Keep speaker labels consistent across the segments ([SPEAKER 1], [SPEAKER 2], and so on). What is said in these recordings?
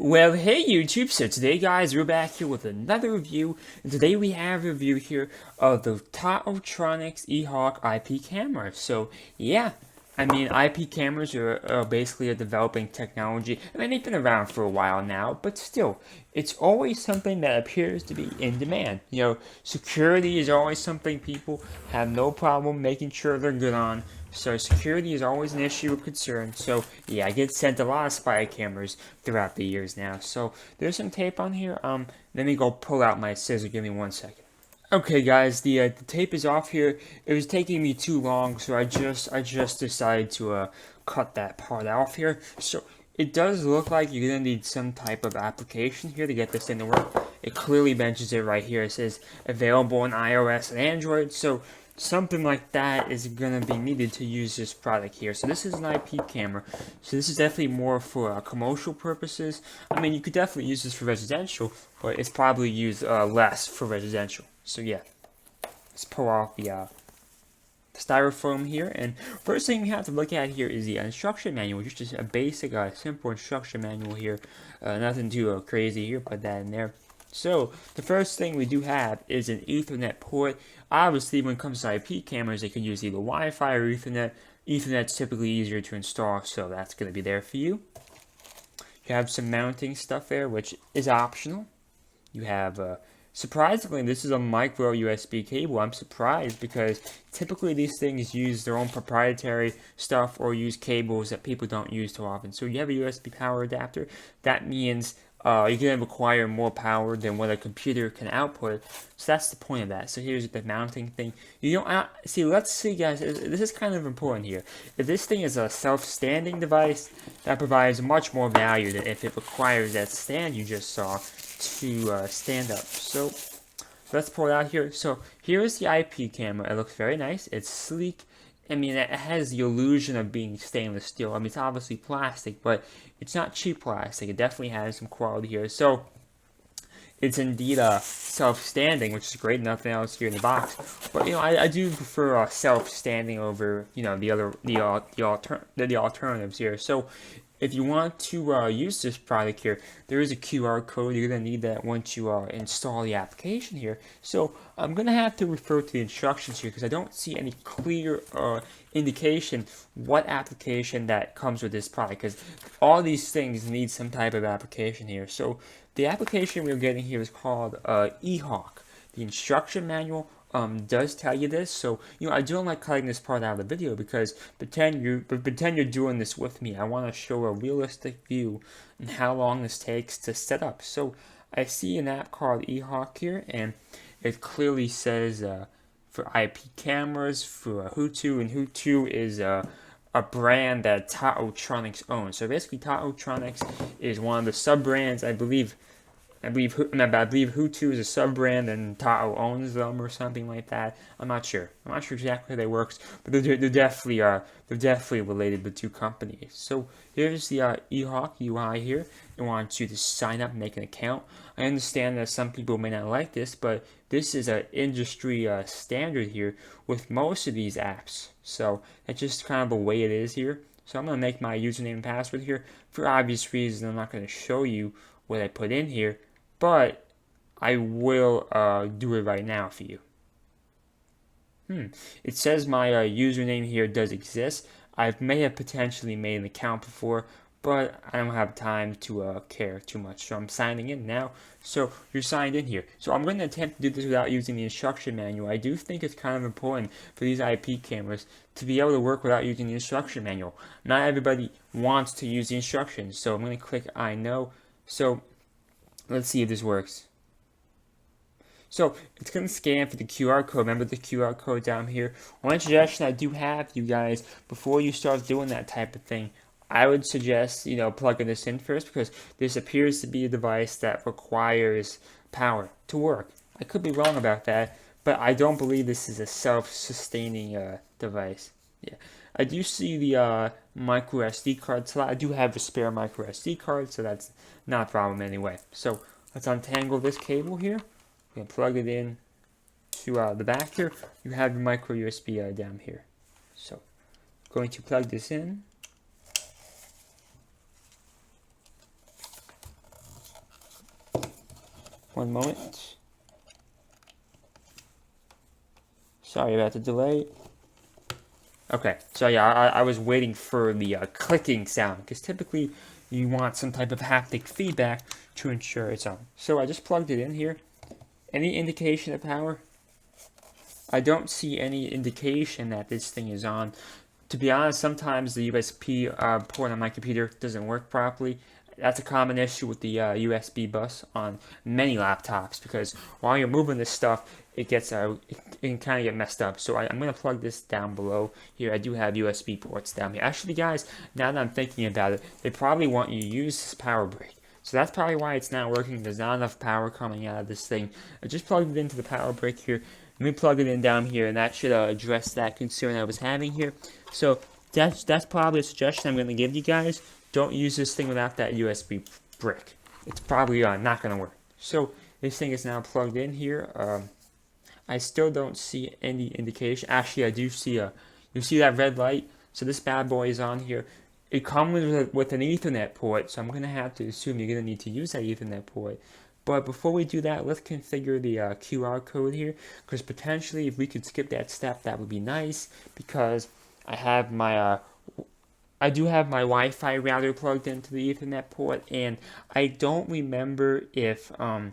[SPEAKER 1] Well, hey YouTube, so today guys, we're back here with another review, and today we have a review here of the TaoTronics TT-HS005 IP camera. So, yeah, I mean, IP cameras are basically a developing technology. I mean, they've been around for a while now, but still, it's always something that appears to be in demand. You know, security is always something people have no problem making sure they're good on. So security is always an issue of concern. So yeah, I get sent a lot of spy cameras throughout the years now. So there's some tape on here. Let me go pull out my scissor. Give me 1 second. Okay, guys, the tape is off here. It was taking me too long, so I just decided to cut that part off here. So it does look like you're gonna need some type of application here to get this thing to work. It clearly mentions it right here. It says available on iOS and Android. So something like that is gonna be needed to use this product here. So this is an IP camera. So this is definitely more for commercial purposes. I mean, you could definitely use this for residential, but it's probably used less for residential. So yeah, let's pull off the styrofoam here, and first thing we have to look at here is the instruction manual. Just a basic, simple instruction manual here. Nothing too crazy here. Put that in there. So the first thing we do have is an Ethernet port. Obviously, when it comes to IP cameras, they can use either Wi-Fi or Ethernet. Ethernet's typically easier to install, so that's going to be there for you. You have some mounting stuff there, which is optional. You have surprisingly, this is a micro USB cable. I'm surprised because typically these things use their own proprietary stuff or use cables that people don't use too often. So you have a USB power adapter. That means you're going to require more power than what a computer can output. So that's the point of that. So here's the mounting thing. You don't see. Let's see, guys. This is kind of important here. If this thing is a self-standing device, that provides much more value than if it requires that stand you just saw to stand up. So let's pull it out here. So here is the IP camera. It looks very nice. It's sleek. I mean, it has the illusion of being stainless steel. I mean, it's obviously plastic, but it's not cheap plastic. It definitely has some quality here. So it's indeed self-standing, which is great. Nothing else here in the box. But you know, I do prefer self-standing over the alternatives here. So if you want to use this product here, there is a QR code. You're going to need that once you install the application here. So I'm going to have to refer to the instructions here because I don't see any clear indication what application that comes with this product, because all these things need some type of application here. So the application we're getting here is called TT-HS005. The instruction manual does tell you this, so you know I don't like cutting this part out of the video because pretend you're doing this with me. I want to show a realistic view on how long this takes to set up. So I see an app called TT-HS005 here, and it clearly says for IP cameras for Hutu, and Hutu is a brand that TaoTronics owns. So basically, TaoTronics is one of the sub brands, I believe Hutu is a sub-brand and Tao owns them or something like that. I'm not sure. I'm not sure exactly how that works, but they're definitely related, the two companies. So here's the TT-HS005 UI here. It wants you to sign up and make an account. I understand that some people may not like this, but this is an industry standard here with most of these apps. So that's just kind of the way it is here. So I'm going to make my username and password here. For obvious reasons, I'm not going to show you what I put in here, but I will do it right now for you. It says my username here does exist. I may have potentially made an account before, but I don't have time to care too much. So I'm signing in now. So you're signed in here. So I'm going to attempt to do this without using the instruction manual. I do think it's kind of important for these IP cameras to be able to work without using the instruction manual. Not everybody wants to use the instructions. So I'm going to click I know. So let's see if this works. So it's going to scan for the QR code. Remember the QR code down here. One suggestion I do have, you guys, before you start doing that type of thing, I would suggest, plugging this in first, because this appears to be a device that requires power to work. I could be wrong about that, but I don't believe this is a self-sustaining device. Yeah, I do see the micro SD card slot. I do have a spare micro SD card, so that's not a problem anyway. So let's untangle this cable here. We're going to plug it in to the back here. You have your micro USB down here. So going to plug this in. One moment. Sorry about the delay. Okay, so yeah, I was waiting for the clicking sound, because typically you want some type of haptic feedback to ensure it's on. So I just plugged it in here. Any indication of power? I don't see any indication that this thing is on. To be honest, sometimes the USB port on my computer doesn't work properly. That's a common issue with the USB bus on many laptops, because while you're moving this stuff, it can kind of get messed up. So I'm going to plug this down below here. I do have USB ports down here. Actually, guys, now that I'm thinking about it, they probably want you to use this power brick. So that's probably why it's not working. There's not enough power coming out of this thing. I just plugged it into the power brick here. Let me plug it in down here, and that should address that concern I was having here. So that's probably a suggestion I'm going to give you guys. Don't use this thing without that USB brick. It's probably not going to work. So this thing is now plugged in here. I still don't see any indication. Actually, I do see you see that red light? So this bad boy is on here. It comes with an Ethernet port, so I'm going to have to assume you're going to need to use that Ethernet port. But before we do that, let's configure the QR code here, because potentially if we could skip that step, that would be nice, because I have my I do have my Wi-Fi router plugged into the Ethernet port, and I don't remember if I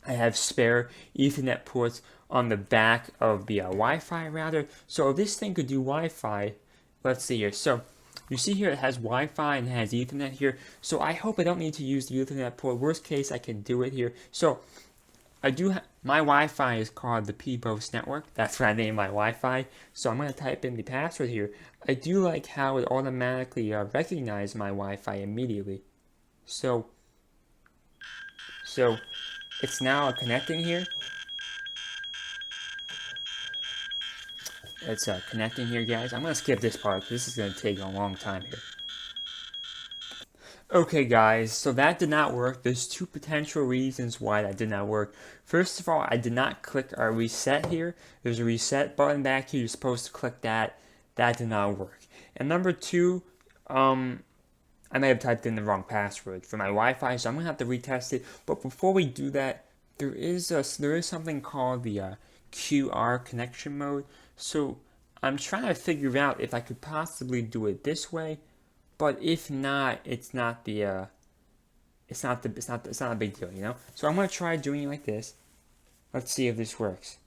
[SPEAKER 1] have spare Ethernet ports on the back of the Wi-Fi router. So if this thing could do Wi-Fi, let's see here. So you see here it has Wi-Fi and it has Ethernet here. So I hope I don't need to use the Ethernet port. Worst case, I can do it here. So I do my Wi-Fi is called the PBOS network. That's what I named my Wi-Fi. So I'm going to type in the password here. I do like how it automatically recognized my Wi-Fi immediately. So it's now connecting here. It's connecting here, guys. I'm going to skip this part because this is going to take a long time here. Okay, guys, so that did not work. There's two potential reasons why that did not work. First of all, I did not click our reset here. There's a reset button back here. You're supposed to click that. That did not work. And number two, I may have typed in the wrong password for my Wi-Fi, so I'm going to have to retest it. But before we do that, there is something called the QR connection mode. So I'm trying to figure out if I could possibly do it this way. But if not, it's not a big deal, you know? So I'm going to try doing it like this. Let's see if this works.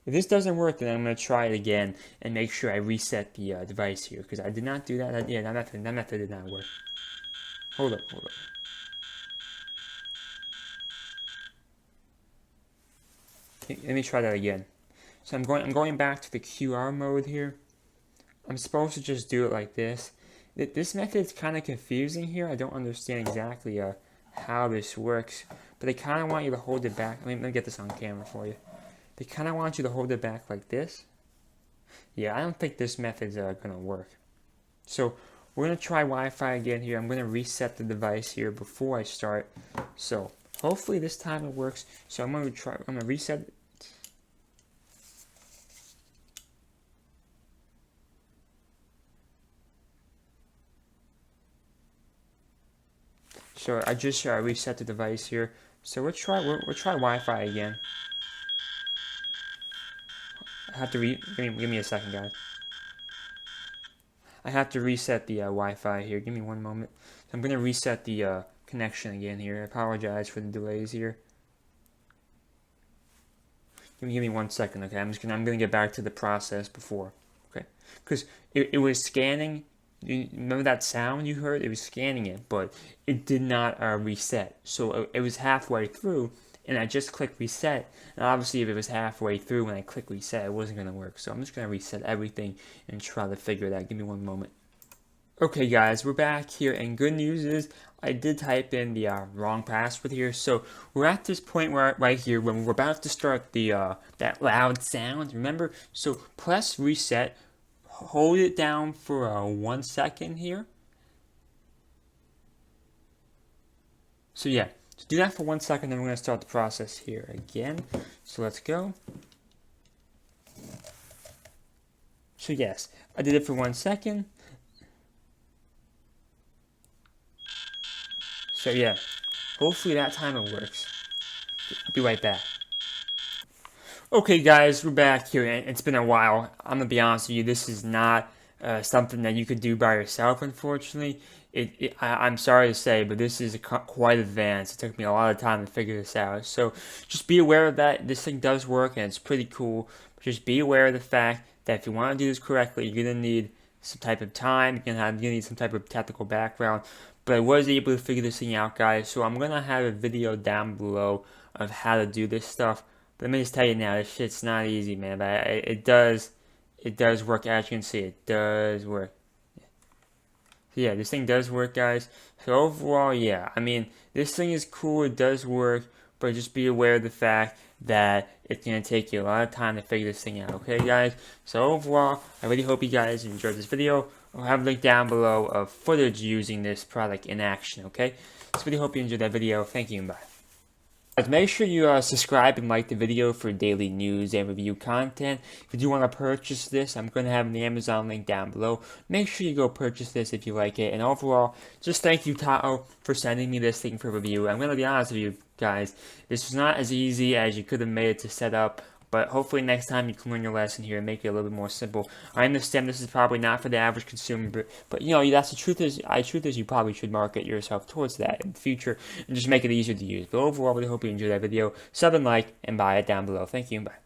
[SPEAKER 1] If this doesn't work, then I'm going to try it again and make sure I reset the device here, because I did not do that. Yeah, that method did not work. Hold up. Let me try that again. So I'm going back to the QR mode here. I'm supposed to just do it like this. This method is kind of confusing here. I don't understand exactly how this works, but they kind of want you to hold it back. Let me get this on camera for you. They kind of want you to hold it back like this. Yeah, I don't think this method's going to work. So we're going to try Wi-Fi again here. I'm going to reset the device here before I start. So hopefully this time it works. So I'm going to reset it. So I just reset the device here. So we'll try Wi-Fi again. I have to give me a second, guys. I have to reset the Wi-Fi here. Give me one moment. I'm gonna reset the connection again here. I apologize for the delays here. Give me 1 second, okay? I'm gonna get back to the process before, okay? Because it was scanning. You remember that sound you heard? It was scanning it, but it did not reset. So it was halfway through, and I just clicked reset. And obviously, if it was halfway through when I clicked reset, it wasn't going to work. So I'm just going to reset everything and try to figure it out. Give me one moment. Okay, guys, we're back here, and good news is I did type in the wrong password here. So we're at this point right here when we're about to start the that loud sound. Remember? So press reset. Hold it down for 1 second here. So yeah, so do that for 1 second, then we're going to start the process here again. So let's go. So yes, I did it for 1 second. So yeah, hopefully that time it works. Be right back. Okay guys, we're back here, and it's been a while. I'm gonna be honest with you, this is not something that you could do by yourself, unfortunately. I'm sorry to say, but this is quite advanced. It took me a lot of time to figure this out. So just be aware of that. This thing does work, and it's pretty cool. But just be aware of the fact that if you want to do this correctly, you're gonna need some type of time. You're gonna need some type of technical background. But I was able to figure this thing out, guys. So I'm gonna have a video down below of how to do this stuff. Let me just tell you now, this shit's not easy, man. But it does work. As you can see, it does work. So yeah, this thing does work, guys. So overall, yeah, I mean, this thing is cool. It does work, but just be aware of the fact that it's gonna take you a lot of time to figure this thing out. Okay, guys. So overall, I really hope you guys enjoyed this video. I'll have a link down below of footage using this product in action. Okay. So really hope you enjoyed that video. Thank you and bye. Make sure you subscribe and like the video for daily news and review content. If you do want to purchase this, I'm going to have the Amazon link down below. Make sure you go purchase this if you like it. And overall, just thank you, Tao, for sending me this thing for review. I'm going to be honest with you guys, this was not as easy as you could have made it to set up. But hopefully next time you can learn your lesson here and make it a little bit more simple. I understand this is probably not for the average consumer, but you know, that's the truth is, you probably should market yourself towards that in the future and just make it easier to use. But overall, I really hope you enjoyed that video. Sub and like and buy it down below. Thank you and bye.